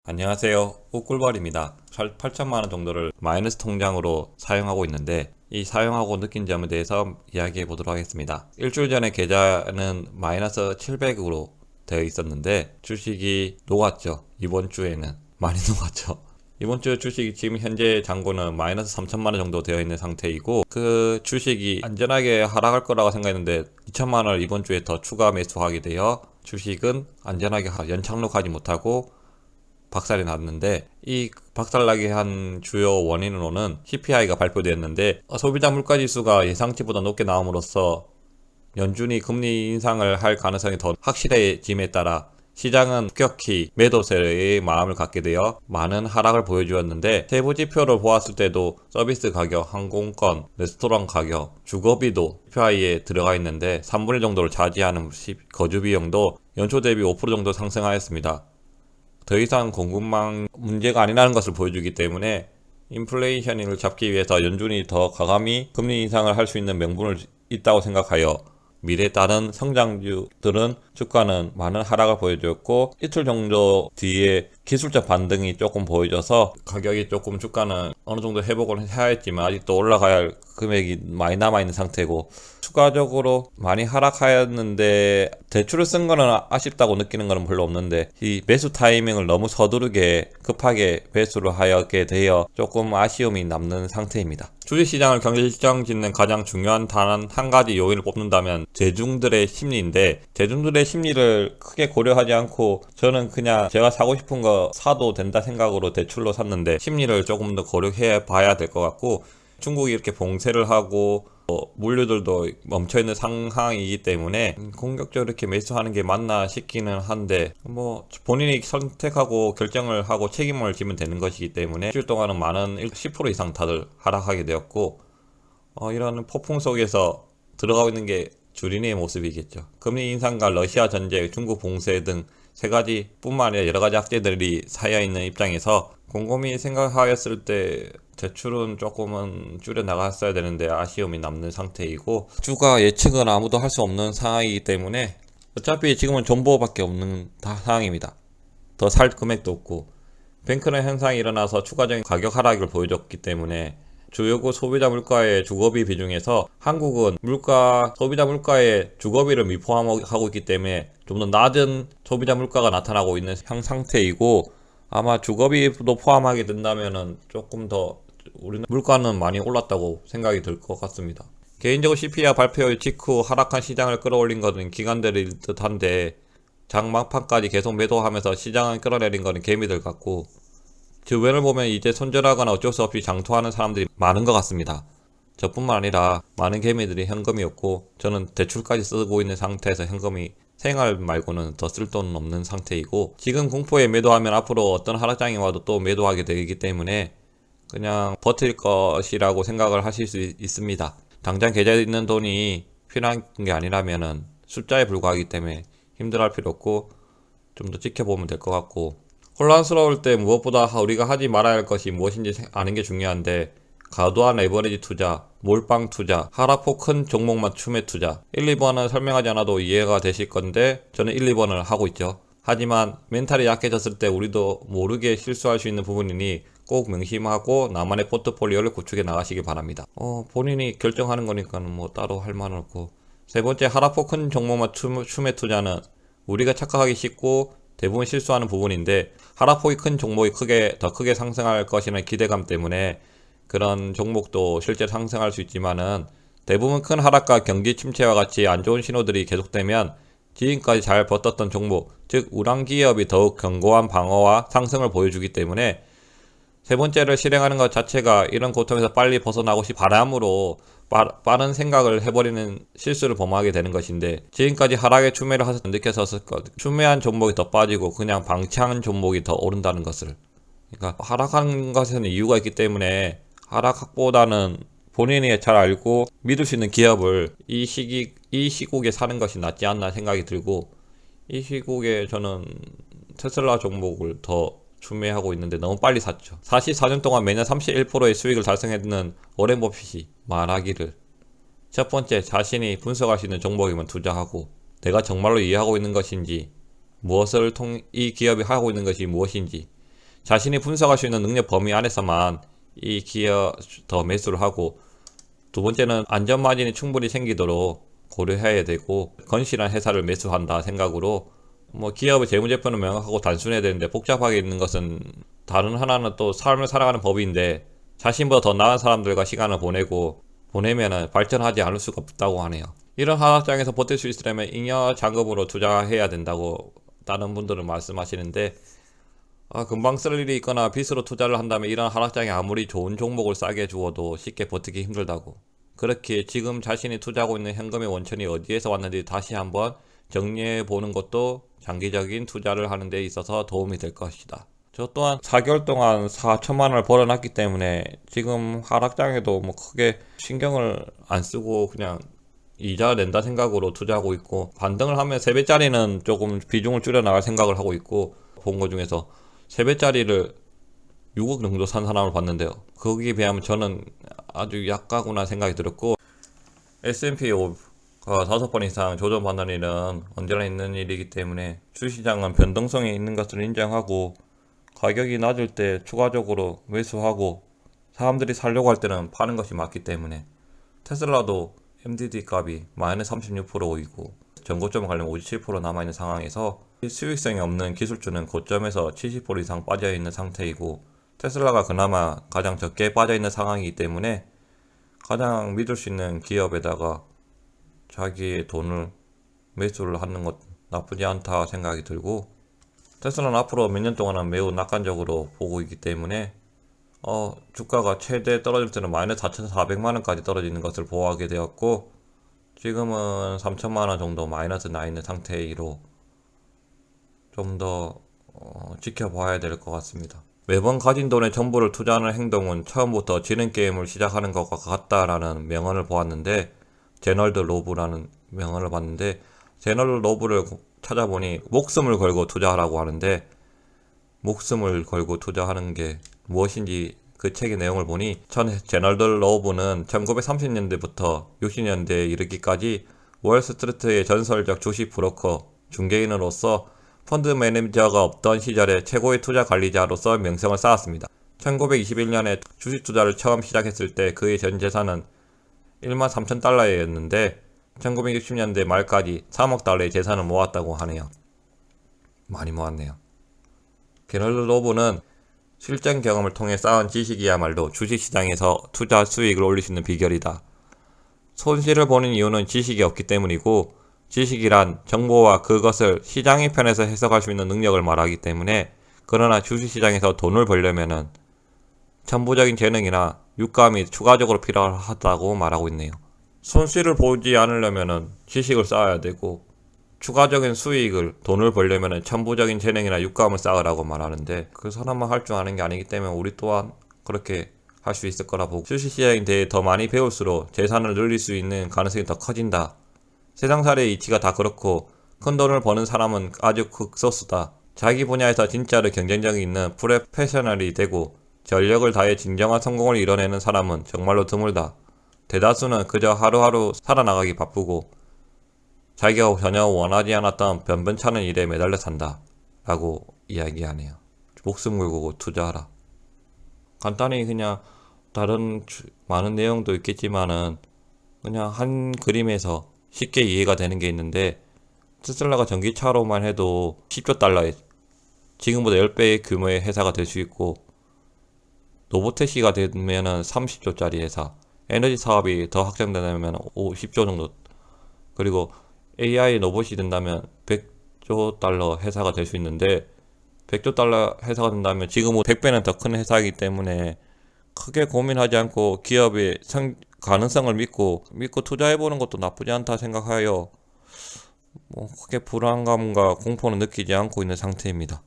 안녕하세요. 우꿀벌입니다. 8천만원 정도를 마이너스 통장으로 사용하고 있는데 이 사용하고 느낀 점에 대해서 이야기해 보도록 하겠습니다. 일주일 전에 계좌는 마이너스 700으로 되어 있었는데 주식이 녹았죠. 이번 주에는 많이 녹았죠. 이번 주 주식이 지금 현재 잔고는 마이너스 3천만원 정도 되어 있는 상태이고 그 주식이 안전하게 하락할 거라고 생각했는데 2천만원을 이번 주에 더 추가 매수하게 되어 주식은 안전하게 연착륙하지 못하고 박살이 났는데 이 박살나게 한 주요 원인으로는 CPI가 발표되었는데 소비자 물가지수가 예상치보다 높게 나옴으로써 연준이 금리 인상을 할 가능성이 더 확실해짐에 따라 시장은 급격히 매도세의 마음을 갖게 되어 많은 하락을 보여주었는데 세부 지표를 보았을 때도 서비스 가격, 항공권, 레스토랑 가격, 주거비도 CPI에 들어가 있는데 3분의 1 정도를 차지하는 거주 비용도 연초 대비 5% 정도 상승하였습니다. 더 이상 공급망 문제가 아니라는 것을 보여주기 때문에 인플레이션을 잡기 위해서 연준이 더 과감히 금리 인상을 할 수 있는 명분을 있다고 생각하여 미래에 따른 성장주들은 주가는 많은 하락을 보여줬고 이틀 정도 뒤에 기술적 반등이 조금 보여져서 가격이 조금 주가는 어느 정도 회복을 해야 했지만 아직도 올라가야 할 금액이 많이 남아있는 상태고 추가적으로 많이 하락하였는데 대출을 쓴 거는 아쉽다고 느끼는 거는 별로 없는데 이 매수 타이밍을 너무 서두르게 급하게 매수를 하게 되어 조금 아쉬움이 남는 상태입니다. 주식시장을 경질시장 짓는 가장 중요한 단 한 가지 요인을 뽑는다면 대중들의 심리인데 대중들의 심리를 크게 고려하지 않고 저는 그냥 제가 사고 싶은 거 사도 된다 생각으로 대출로 샀는데 심리를 조금 더 고려해 봐야 될 것 같고 중국이 이렇게 봉쇄를 하고 물류들도 멈춰있는 상황이기 때문에 공격적으로 이렇게 매수하는 게 맞나 싶기는 한데 본인이 선택하고 결정을 하고 책임을 지면 되는 것이기 때문에 일주일 동안은 많은 10% 이상 다들 하락하게 되었고 이런 폭풍 속에서 들어가고 있는 게 주린이의 모습이겠죠. 금리 인상과 러시아 전쟁, 중국 봉쇄 등 세 가지 뿐만 아니라 여러 가지 악재들이 쌓여있는 입장에서 곰곰이 생각하였을 때 대출은 조금은 줄여 나갔어야 되는데 아쉬움이 남는 상태이고 주가 예측은 아무도 할 수 없는 상황이기 때문에 어차피 지금은 존버밖에 없는 상황입니다. 더 살 금액도 없고 뱅크런 현상이 일어나서 추가적인 가격 하락을 보여줬기 때문에 주요국 소비자 물가의 주거비 비중에서 한국은 소비자 물가의 주거비를 미포함하고 있기 때문에 좀 더 낮은 소비자 물가가 나타나고 있는 상태이고 아마 주거비도 포함하게 된다면은 조금 더 우리는 물가는 많이 올랐다고 생각이 들 것 같습니다. 개인적으로 CPI 발표 직후 하락한 시장을 끌어올린 것은 기관들일 듯한데 장 막판까지 계속 매도하면서 시장을 끌어내린 것은 개미들 같고 주변을 보면 이제 손절하거나 어쩔 수 없이 장투하는 사람들이 많은 것 같습니다. 저뿐만 아니라 많은 개미들이 현금이었고 저는 대출까지 쓰고 있는 상태에서 현금이 생활 말고는 더 쓸 돈은 없는 상태이고 지금 공포에 매도하면 앞으로 어떤 하락장이 와도 또 매도하게 되기 때문에 그냥 버틸 것이라고 생각을 하실 수 있습니다. 당장 계좌에 있는 돈이 필요한 게 아니라면은 숫자에 불과하기 때문에 힘들어할 필요 없고 좀 더 지켜보면 될 것 같고 혼란스러울 때 무엇보다 우리가 하지 말아야 할 것이 무엇인지 아는 게 중요한데 과도한 레버리지 투자, 몰빵 투자, 하락폭 큰 종목만 추매 투자 1, 2번은 설명하지 않아도 이해가 되실 건데 저는 1, 2번을 하고 있죠. 하지만 멘탈이 약해졌을 때 우리도 모르게 실수할 수 있는 부분이니 꼭 명심하고 나만의 포트폴리오를 구축해 나가시기 바랍니다. 본인이 결정하는 거니까는 따로 할 말은 없고 세 번째 하락폭 큰 종목만 추매 투자는 우리가 착각하기 쉽고 대부분 실수하는 부분인데 하락폭이 큰 종목이 더 크게 상승할 것이라는 기대감 때문에 그런 종목도 실제 상승할 수 있지만은 대부분 큰 하락과 경기 침체와 같이 안 좋은 신호들이 계속되면 지금까지 잘 버텼던 종목, 즉 우량 기업이 더욱 견고한 방어와 상승을 보여주기 때문에 세 번째를 실행하는 것 자체가 이런 고통에서 빨리 벗어나고 싶은 바람으로 빠른 생각을 해버리는 실수를 범하게 되는 것인데 지금까지 하락의 추매를 하셔서 느꼈었을 것 추매한 종목이 더 빠지고 그냥 방치한 종목이 더 오른다는 것을 그러니까 하락한 것에는 이유가 있기 때문에 하락보다는 본인이 잘 알고 믿을 수 있는 기업을 이 시국에 사는 것이 낫지 않나 생각이 들고 이 시국에 저는 테슬라 종목을 더 추매하고 있는데 너무 빨리 샀죠. 44년 동안 매년 31%의 수익을 달성했는 워렌 버핏이 말하기를 첫 번째 자신이 분석할 수 있는 종목이면 투자하고 내가 정말로 이해하고 있는 것인지 이 기업이 하고 있는 것이 무엇인지 자신이 분석할 수 있는 능력 범위 안에서만 이 기업 더 매수를 하고, 두 번째는 안전 마진이 충분히 생기도록 고려해야 되고, 건실한 회사를 매수한다 생각으로, 뭐 기업의 재무제표는 명확하고 단순해야 되는데 복잡하게 있는 것은, 다른 하나는 또 삶을 살아가는 법인데 자신보다 더 나은 사람들과 시간을 보내면은 발전하지 않을 수가 없다고 하네요. 이런 하락장에서 버틸 수 있으려면 잉여 자금으로 투자해야 된다고 다른 분들은 말씀하시는데, 금방 쓸 일이 있거나 빚으로 투자를 한다면 이런 하락장에 아무리 좋은 종목을 싸게 주어도 쉽게 버티기 힘들다고. 그렇게 지금 자신이 투자하고 있는 현금의 원천이 어디에서 왔는지 다시 한번 정리해 보는 것도 장기적인 투자를 하는 데 있어서 도움이 될 것이다. 저 또한 4개월 동안 4천만 원을 벌어놨기 때문에 지금 하락장에도 뭐 크게 신경을 안 쓰고 그냥 이자 낸다 생각으로 투자하고 있고, 반등을 하면 3배짜리는 조금 비중을 줄여 나갈 생각을 하고 있고, 본 거 중에서 3배짜리를 6억 정도 산 사람을 봤는데요. 거기에 비하면 저는 아주 약하구나 생각이 들었고, S&P 5가 5번 이상 조정받는 일은 언제나 있는 일이기 때문에 주시장은 변동성이 있는 것을 인정하고, 가격이 낮을 때 추가적으로 매수하고, 사람들이 살려고 할 때는 파는 것이 맞기 때문에, 테슬라도 MDD 값이 마이너스 36%이고 전고점을 가려면 57% 남아있는 상황에서 수익성이 없는 기술주는 고점에서 70% 이상 빠져있는 상태이고, 테슬라가 그나마 가장 적게 빠져있는 상황이기 때문에 가장 믿을 수 있는 기업에다가 자기의 돈을 매수를 하는 것 나쁘지 않다 생각이 들고, 테슬라는 앞으로 몇 년 동안은 매우 낙관적으로 보고 있기 때문에 주가가 최대 떨어질 때는 마이너스 4,400만원까지 떨어지는 것을 보호하게 되었고, 지금은 3천만원 정도 마이너스 나 있는 상태이로 좀 더 지켜봐야 될 것 같습니다. 매번 가진 돈의 전부를 투자하는 행동은 처음부터 지는 게임을 시작하는 것과 같다라는 명언을 보았는데, 제널드 로브라는 명언을 봤는데, 제널드 로브를 찾아보니 목숨을 걸고 투자하라고 하는데, 목숨을 걸고 투자하는 게 무엇인지 그 책의 내용을 보니, 제널드 로브는 1930년대부터 60년대에 이르기까지 월스트리트의 전설적 주식 브로커, 중개인으로서 펀드 매니저가 없던 시절에 최고의 투자 관리자로서 명성을 쌓았습니다. 1921년에 주식 투자를 처음 시작했을 때 그의 전 재산은 13,000달러였는데 1960년대 말까지 3억 달러의 재산을 모았다고 하네요. 많이 모았네요. 제널드 로브는 실전 경험을 통해 쌓은 지식이야말로 주식시장에서 투자 수익을 올릴 수 있는 비결이다. 손실을 보는 이유는 지식이 없기 때문이고, 지식이란 정보와 그것을 시장의 편에서 해석할 수 있는 능력을 말하기 때문에, 그러나 주식시장에서 돈을 벌려면은 천부적인 재능이나 육감이 추가적으로 필요하다고 말하고 있네요. 손실을 보지 않으려면은 지식을 쌓아야 되고, 추가적인 수익을, 돈을 벌려면 천부적인 재능이나 육감을 쌓으라고 말하는데, 그 사람만 할 줄 아는 게 아니기 때문에 우리 또한 그렇게 할 수 있을 거라 보고, 주식시장에 대해 더 많이 배울수록 재산을 늘릴 수 있는 가능성이 더 커진다. 세상살이의 이치가 다 그렇고, 큰 돈을 버는 사람은 아주 극소수다. 자기 분야에서 진짜로 경쟁력이 있는 프로페셔널이 되고 전력을 다해 진정한 성공을 이뤄내는 사람은 정말로 드물다. 대다수는 그저 하루하루 살아나가기 바쁘고 자기가 전혀 원하지 않았던 변변찮은 일에 매달려 산다 라고 이야기하네요. 목숨 걸고 투자하라. 간단히 그냥 다른 많은 내용도 있겠지만은 그냥 한 그림에서 쉽게 이해가 되는 게 있는데, 테슬라가 전기차로만 해도 10조 달러에 지금보다 10배의 규모의 회사가 될 수 있고, 로보택시가 되면은 30조짜리 회사, 에너지 사업이 더 확장되면 50조 정도, 그리고 AI 로봇이 된다면 100조 달러 회사가 될 수 있는데, 100조 달러 회사가 된다면 지금보다 100배는 더 큰 회사이기 때문에 크게 고민하지 않고 기업의 가능성을 믿고 투자해보는 것도 나쁘지 않다 생각하여 크게 불안감과 공포는 느끼지 않고 있는 상태입니다.